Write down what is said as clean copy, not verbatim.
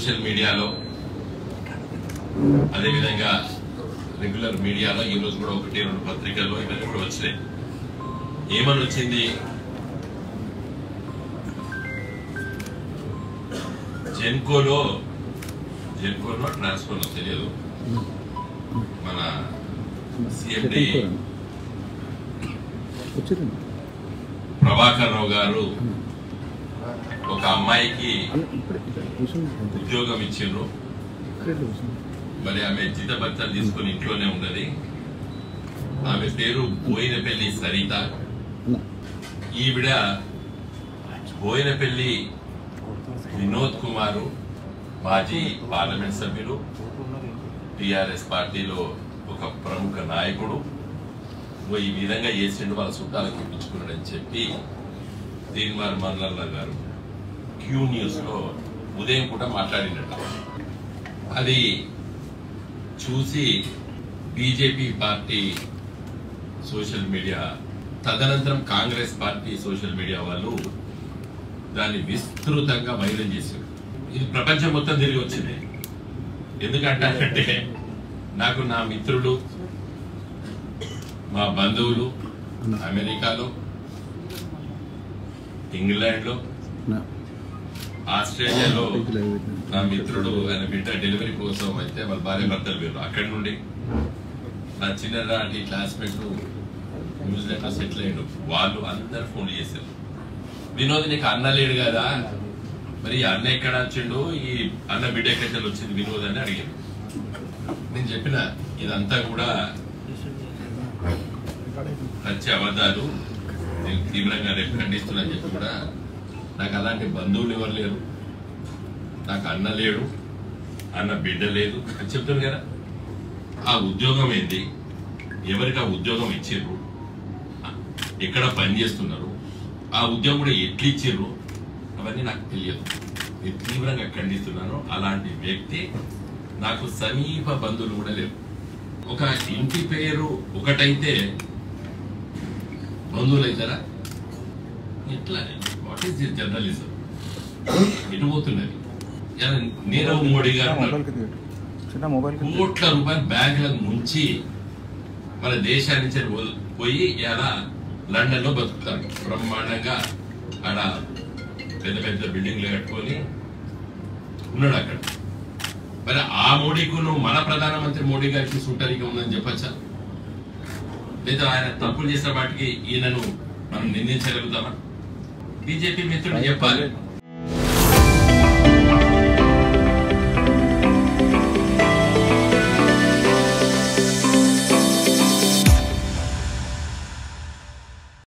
Social మీడియాలో అదేవిధంగా regular మీడియాలో ఈరోజు కూడా 1-2 పత్రికల్లో ఇవన్నీ కూడా వచ్చినాయి. ఏమని వచ్చింది? జెన్కోలో ట్రాన్స్కోలో తెలియదు, మన సిఎండి ప్రభాకర్ రావు గారు ఒక అమ్మాయికి ఉద్యోగం ఇచ్చిండ్రు. మరి ఆమె జీతభత్యాలు తీసుకుని ఇంట్లోనే ఉన్నది. ఆమె పేరు బోయినపల్లి సరిత. ఈవిడ బోయినపల్లి వినోద్ కుమారు, మాజీ పార్లమెంట్ సభ్యులు, టిఆర్ఎస్ పార్టీలో ఒక ప్రముఖ నాయకుడు. ఈ విధంగా చేసిండు, వాళ్ళ చుట్టాలకు ఇప్పించుకున్నాడని చెప్పి తీన్మార్ మల్లన్న గారు క్యూ న్యూస్ లో ఉదయం కూడా మాట్లాడినట్టు. అది చూసి బీజేపీ పార్టీ సోషల్ మీడియా, తదనంతరం కాంగ్రెస్ పార్టీ సోషల్ మీడియా వాళ్ళు దాన్ని విస్తృతంగా వైరల్ చేశారు. ఇది ప్రపంచం మొత్తం తిరిగి వచ్చింది. ఎందుకంటే నాకు నా మిత్రులు, మా బంధువులు అమెరికాలో, ఇంగ్లాండ్లో, ఆస్ట్రేలియాలో నా మిత్రుడు ఆయన బిడ్డ డెలివరీ కోసం అయితే వాళ్ళ భార్య భర్తలు వేరు. అక్కడి నుండి నా చిన్ననాటి క్లాస్మేట్స్ న్యూజిలాండ్ లో సెటిల్ అయ్యాడు. వాళ్ళు అందరు ఫోన్ చేశారు, వినోద్ నీకు అన్న లేడు కదా, మరి అన్న ఎక్కడ వచ్చిండు, ఈ అన్న బిడ్డ ఎక్కడ వచ్చింది వినోద్ అని అడిగాడు. నేను చెప్పిన ఇదంతా కూడా పచ్చి అబద్ధాలు, నేను తీవ్రంగా రేపు ఖండిస్తున్నా చెప్పి కూడా నాకు అలాంటి బంధువులు ఎవరు లేరు, నాకు అన్న లేడు, అన్న బిడ్డ లేదు అని చెప్తాను కదా. ఆ ఉద్యోగం ఏంది, ఎవరికి ఆ ఉద్యోగం ఇచ్చిర్రు, ఎక్కడ పని చేస్తున్నారు, ఆ ఉద్యోగం కూడా ఎట్లు ఇచ్చిర్రు, అవన్నీ నాకు తెలియదు. నేను తీవ్రంగా ఖండిస్తున్నాను. అలాంటి వ్యక్తి నాకు సమీప బంధువులు కూడా లేరు. ఒక ఇంటి పేరు ఒకటైతే బంధువులు అవుతారా? ఇట్లా వాట్ ఈస్ దిస్ జర్నలిజం? ఎటు పోతున్నది? నీరవ్ మోడీ గారు కోట్ల రూపాయలు బ్యాంకులకు ముంచి మన దేశానికి పోయి ఇలా లండన్ లో బతుకుతాడు. బ్రహ్మాండంగా ఆడ పెద్ద పెద్ద బిల్డింగ్లు కట్టుకొని ఉన్నాడు అక్కడ. మరి ఆ మోడీకు నువ్వు మన ప్రధానమంత్రి మోడీ గారికి సుంటరిగా ఉందని చెప్పచ్చా? లేదా ఆయన తప్పులు చేసిన వాటికి ఈయనను మనం నిందించగలుగుతామా? బీజేపీ మిత్రుడు చెప్పాలి.